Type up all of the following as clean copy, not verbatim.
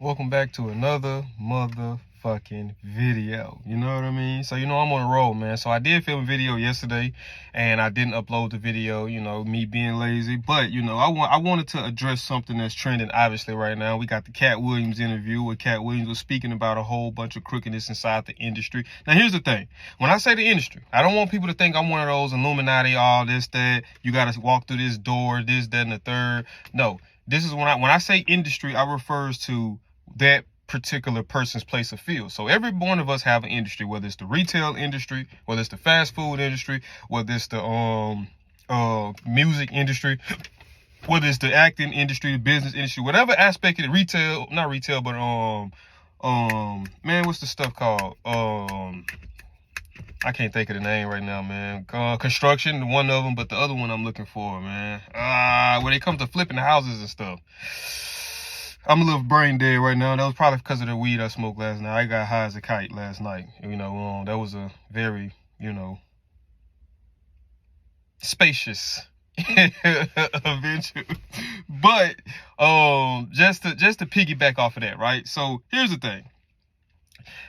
Welcome back to another motherfucking video. You know what I mean? So, I'm on a roll, man. So I did film a video yesterday and I didn't upload the video, me being lazy. But, I wanted to address something that's trending obviously right now. We got the Cat Williams interview where Cat Williams was speaking about a whole bunch of crookedness inside the industry. Now, here's the thing. When I say the industry, I don't want people to think I'm one of those Illuminati, all this, that, you got to walk through this door, this, that, and the third. No, this is when I say industry, I refers to that particular person's place of field. So every one of us have an industry, whether it's the retail industry, whether it's the fast food industry, whether it's the music industry, whether it's the acting industry, the business industry, whatever aspect of the retail, not retail, but man, what's the stuff called? I can't think of the name right now, man. Construction, one of them, but the other one I'm looking for, man. When it comes to flipping the houses and stuff. I'm a little brain dead right now. That was probably because of the weed I smoked last night. I got high as a kite last night. That was a very, spacious adventure. But just to piggyback off of that, right? So here's the thing.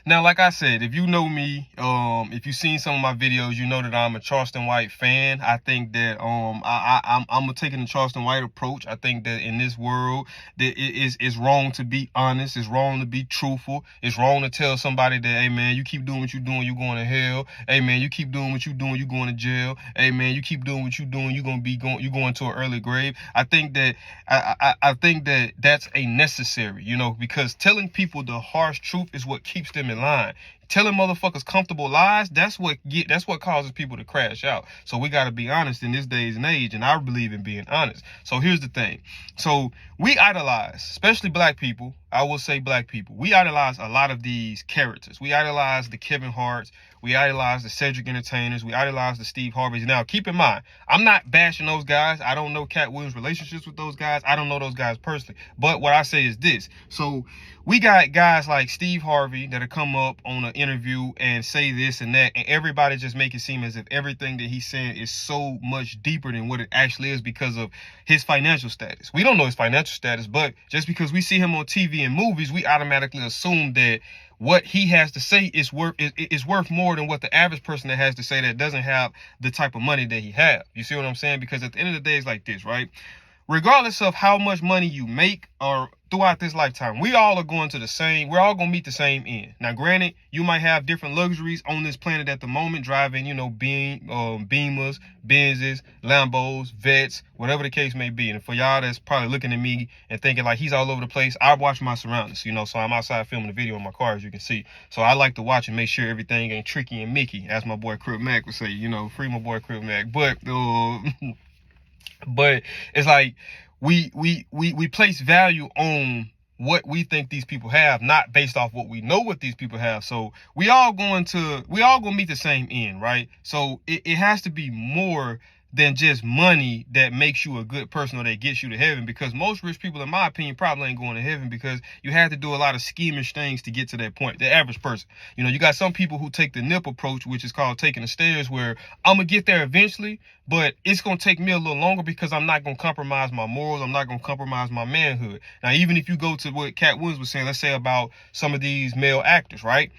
Now, like I said, if you know me, if you've seen some of my videos, you know that I'm a Charleston White fan. I think that I'm taking the Charleston White approach. I think that in this world, that it's wrong to be honest. It's wrong to be truthful. It's wrong to tell somebody that, hey man, you keep doing what you're doing, you're going to hell. Hey man, you keep doing what you're doing, you're going to jail. Hey man, you keep doing what you're doing, you're going to an early grave. I think that I think that that's a necessary, because telling people the harsh truth is what keeps them in line. Telling motherfuckers comfortable lies, that's what causes people to crash out. So we got to be honest in this days and age, and I believe in being honest. So here's the thing. So we idolize, especially black people. I will say black people. We idolize a lot of these characters. We idolize the Kevin Harts. We idolize the Cedric Entertainers. We idolize the Steve Harveys. Now, keep in mind, I'm not bashing those guys. I don't know Cat Williams' relationships with those guys. I don't know those guys personally. But what I say is this. So we got guys like Steve Harvey that'll come up on an interview and say this and that, and everybody just make it seem as if everything that he's saying is so much deeper than what it actually is because of his financial status. We don't know his financial status, but just because we see him on TV and movies, we automatically assume that what he has to say is worth more than what the average person that has to say that doesn't have the type of money that he have. You see what I'm saying? Because at the end of the day, it's like this, right? Regardless of how much money you make or throughout this lifetime, we're all going to meet the same end. Now, granted, you might have different luxuries on this planet at the moment, driving, Beamers, Benzes, Lambos, Vets, whatever the case may be. And for y'all that's probably looking at me and thinking like he's all over the place, I watch my surroundings, so I'm outside filming a video in my car, as you can see. So I like to watch and make sure everything ain't tricky and Mickey, as my boy Crip Mac would say, free my boy Crip Mac. But it's like we place value on what we think these people have, not based off what we know what these people have. So we all gonna meet the same end, right? So it has to be more than just money that makes you a good person or that gets you to heaven, because most rich people, in my opinion, probably ain't going to heaven because you have to do a lot of schemish things to get to that point. The average person, you got some people who take the nip approach, which is called taking the stairs, where I'm gonna get there eventually, but it's gonna take me a little longer because I'm not gonna compromise my morals. I'm not gonna compromise my manhood. Now, even if you go to what Cat Williams was saying, let's say about some of these male actors, right,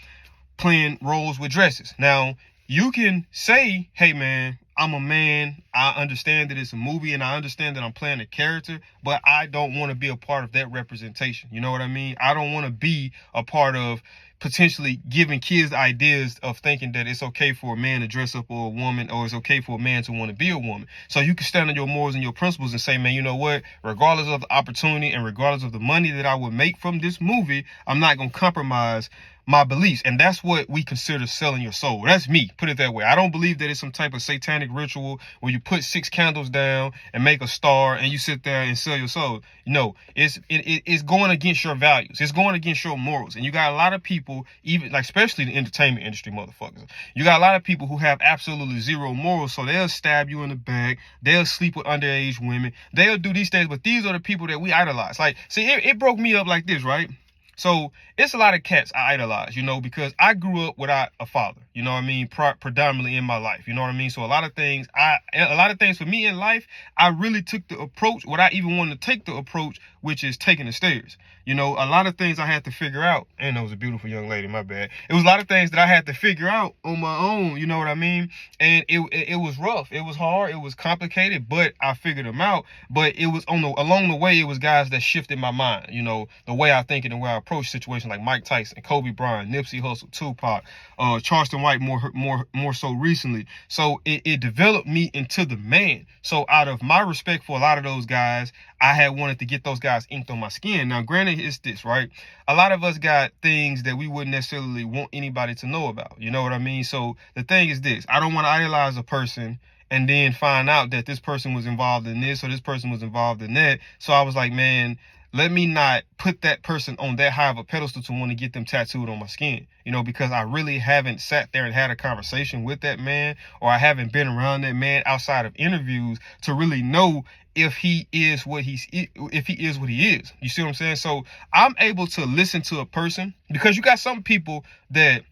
playing roles with dresses. Now, you can say, hey man, I'm a man, I understand that it's a movie and I understand that I'm playing a character, but I don't want to be a part of that representation. You know what I mean? I don't want to be a part of potentially giving kids ideas of thinking that it's okay for a man to dress up or a woman, or it's okay for a man to want to be a woman. So you can stand on your morals and your principles and say, man, you know what? Regardless of the opportunity and regardless of the money that I would make from this movie, I'm not going to compromise my beliefs. And that's what we consider selling your soul. That's me, put it that way. I don't believe that it's some type of satanic ritual where you put 6 candles down and make a star and you sit there and sell your soul. No, it's going against your values. It's going against your morals. And you got a lot of people, even like especially the entertainment industry motherfuckers, you got a lot of people who have absolutely zero morals. So they'll stab you in the back, they'll sleep with underage women, they'll do these things. But these are the people that we idolize. Like, see, it broke me up like this, right? So it's a lot of cats I idolize, because I grew up without a father, predominantly in my life, you know what I mean? So a lot of things for me in life, I really took the approach, what I even wanted to take the approach which is taking the stairs. You know, a lot of things I had to figure out, and that was a beautiful young lady, my bad. It was a lot of things that I had to figure out on my own, you know what I mean? And it was rough, it was hard, it was complicated, but I figured them out. But it was along the way, it was guys that shifted my mind, you know, the way I think and the way I approach situations, like Mike Tyson, Kobe Bryant, Nipsey Hussle, Tupac, Charleston White more so recently. So it developed me into the man. So out of my respect for a lot of those guys, I had wanted to get those guys inked on my skin. Now, granted, it's this, right? A lot of us got things that we wouldn't necessarily want anybody to know about. You know what I mean? So the thing is this: I don't want to idolize a person and then find out that this person was involved in this or this person was involved in that. So I was like, man, let me not put that person on that high of a pedestal to want to get them tattooed on my skin, you know, because I really haven't sat there and had a conversation with that man, or I haven't been around that man outside of interviews to really know if he is what he is. You see what I'm saying? So I'm able to listen to a person, because you got some people that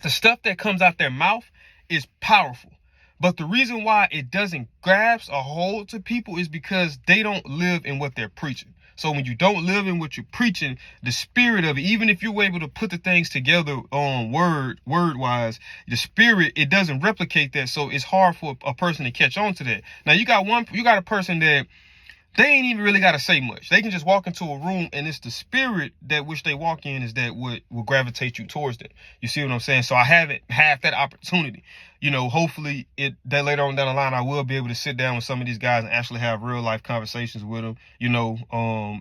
the stuff that comes out their mouth is powerful. But the reason why it doesn't grasp a hold to people is because they don't live in what they're preaching. So when you don't live in what you're preaching, the spirit of it, even if you're able to put the things together on word-wise, the spirit, it doesn't replicate that. So it's hard for a person to catch on to that. Now you got a person that they ain't even really got to say much. They can just walk into a room, and it's the spirit that which they walk in is that what will gravitate you towards that. You see what I'm saying? So I haven't had that opportunity. You know, hopefully that later on down the line, I will be able to sit down with some of these guys and actually have real life conversations with them, you know,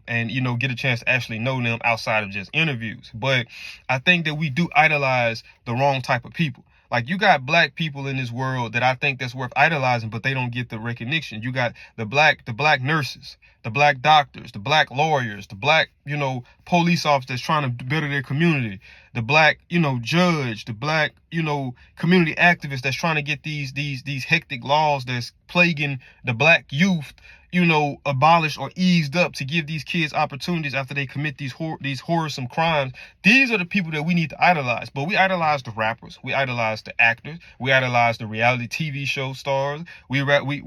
and, you know, get a chance to actually know them outside of just interviews. But I think that we do idolize the wrong type of people. Like, you got black people in this world that I think that's worth idolizing, but they don't get the recognition. You got the black nurses, the black doctors, the black lawyers, the black, you know, police officers that's trying to better their community, the black, you know, judge, the black, you know, community activist that's trying to get these hectic laws that's plaguing the black youth, you know, abolished or eased up to give these kids opportunities after they commit these horrorsome crimes. These are the people that we need to idolize. But we idolize the rappers, we idolize the actors, we idolize the reality TV show stars, we idolize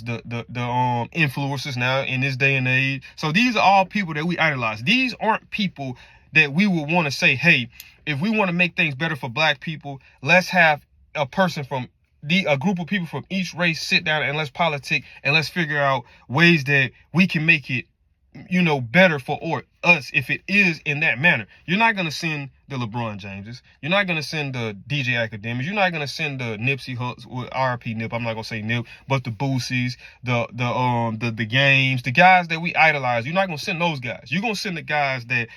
the influencers now in this day and age. So these are all people that we idolize. These aren't people that we would want to say, hey, if we want to make things better for black people, let's have a person from a group of people from each race sit down and let's politic and let's figure out ways that we can make it, you know, better for us if it is in that manner. You're not going to send the LeBron Jameses. You're not going to send the DJ Academics. You're not going to send the Nipsey Hussle, RP Nip. I'm not going to say Nip, but the Boosies, the Games, the guys that we idolize. You're not going to send those guys. You're going to send the guys that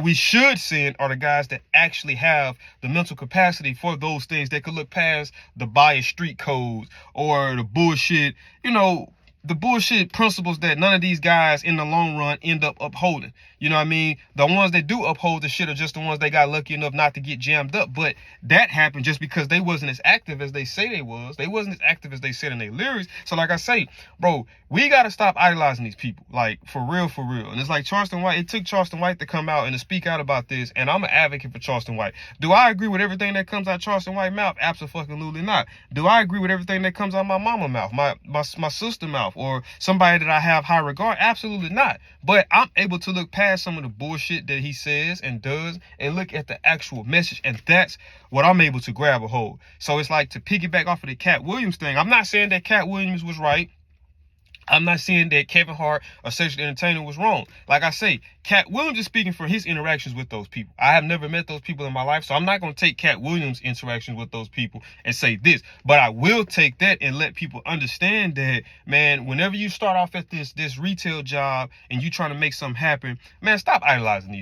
we should send are the guys that actually have the mental capacity for those things, that could look past the biased street codes or the bullshit, you know, the bullshit principles that none of these guys in the long run end up upholding. You know what I mean? The ones that do uphold the shit are just the ones that got lucky enough not to get jammed up. But that happened just because they wasn't as active as they say they was. They wasn't as active as they said in their lyrics. So like I say, bro, we got to stop idolizing these people. Like, for real, for real. And it's like Charleston White. It took Charleston White to come out and to speak out about this. And I'm an advocate for Charleston White. Do I agree with everything that comes out Charleston White's mouth? Absolutely not. Do I agree with everything that comes out my mama's mouth, my sister's mouth, or somebody that I have high regard? Absolutely not. But I'm able to look past some of the bullshit that he says and does and look at the actual message, and that's what I'm able to grab a hold. So it's like, to piggyback off of the Cat Williams thing, I'm not saying that Cat Williams was right. I'm not saying that Kevin Hart or Sexual Entertainer was wrong. Like I say, Cat Williams is speaking for his interactions with those people. I have never met those people in my life, so I'm not going to take Cat Williams' interactions with those people and say this. But I will take that and let people understand that, man, whenever you start off at this retail job and you trying to make something happen, man, stop idolizing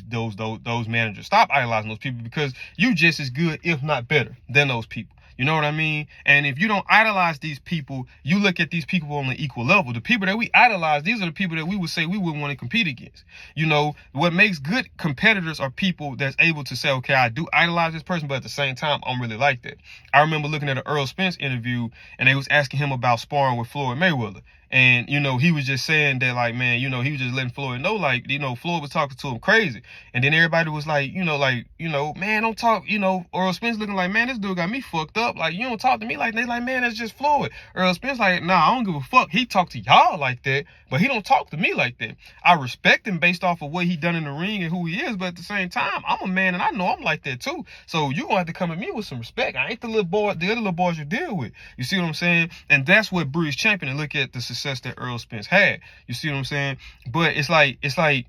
those managers. Stop idolizing those people, because you just as good, if not better, than those people. You know what I mean? And if you don't idolize these people, you look at these people on an equal level. The people that we idolize, these are the people that we would say we wouldn't want to compete against. You know, what makes good competitors are people that's able to say, okay, I do idolize this person, but at the same time, I'm really like that. I remember looking at an Earl Spence interview, and they was asking him about sparring with Floyd Mayweather. And, you know, he was just saying that, like, man, you know, he was just letting Floyd know, like, you know, Floyd was talking to him crazy. And then everybody was like, man, don't talk, Earl Spence looking like, man, this dude got me fucked up. Like, you don't talk to me like that. Like, man, that's just Floyd. Earl Spence like, nah, I don't give a fuck. He talk to y'all like that, but he don't talk to me like that. I respect him based off of what he done in the ring and who he is, but at the same time, I'm a man and I know I'm like that too. So you gonna have to come at me with some respect. I ain't the other little boys you deal with. You see what I'm saying? And that's what Breeze champion, and look at the success that Earl Spence had. You see what I'm saying? But it's like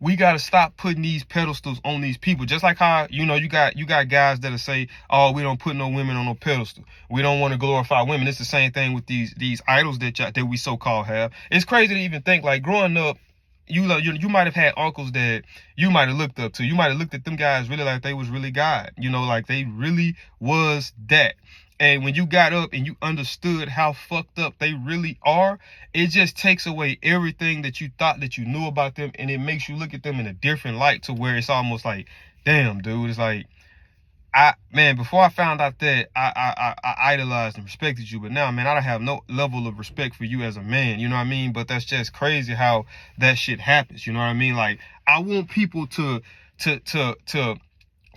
we gotta stop putting these pedestals on these people. Just like how, you got guys that'll say, oh, we don't put no women on no pedestal. We don't want to glorify women. It's the same thing with these idols that we so-called have. It's crazy to even think, like, growing up, you might have had uncles that you might have looked up to. You might have looked at them guys really like they was really God. Like they really was that. And when you got up and you understood how fucked up they really are, it just takes away everything that you thought that you knew about them, and it makes you look at them in a different light, to where it's almost like, damn, dude, it's like, before I found out that, I idolized and respected you, but now, man, I don't have no level of respect for you as a man, you know what I mean? But that's just crazy how that shit happens, you know what I mean? Like, I want people to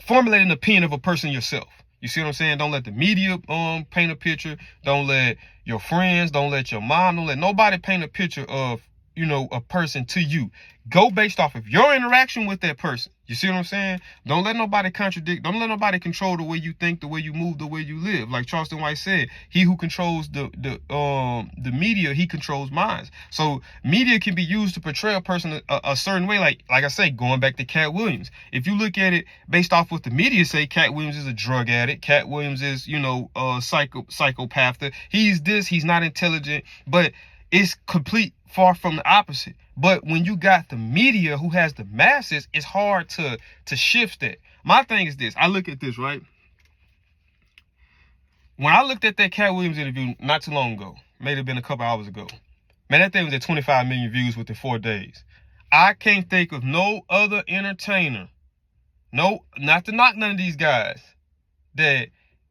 formulate an opinion of a person yourself. You see what I'm saying? Don't let the media paint a picture. Don't let your friends, don't let your mom, don't let nobody paint a picture of, a person to you. Go based off of your interaction with that person. You see what I'm saying? Don't let nobody contradict. Don't let nobody control the way you think, the way you move, the way you live. Like Charleston White said, he who controls the media, he controls minds. So media can be used to portray a person a certain way. Like I say, going back to Cat Williams. If you look at it based off what the media say, Cat Williams is a drug addict. Cat Williams is, a psychopath. He's this. He's not intelligent. But it's complete far from the opposite. But when you got the media who has the masses, it's hard to shift that. My thing is this. I look at this, right? When I looked at that Cat Williams interview not too long ago, may have been a couple hours ago, man, that thing was at 25 million views within 4 days. I can't think of no other entertainer, no, not to knock none of these guys, that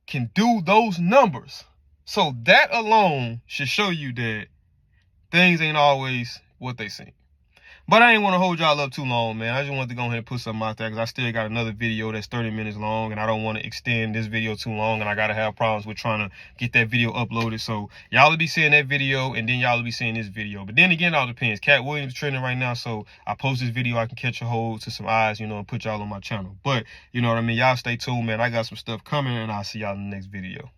can do those numbers. So that alone should show you that things ain't always what they seem. But I ain't want to hold y'all up too long, man. I just wanted to go ahead and put something out there, because I still got another video that's 30 minutes long, and I don't want to extend this video too long, and I got to have problems with trying to get that video uploaded. So y'all will be seeing that video, and then y'all will be seeing this video. But then again, it all depends. Cat Williams trending right now, so I post this video, I can catch a hold to some eyes, and put y'all on my channel. But, you know what I mean? Y'all stay tuned, man. I got some stuff coming, and I'll see y'all in the next video.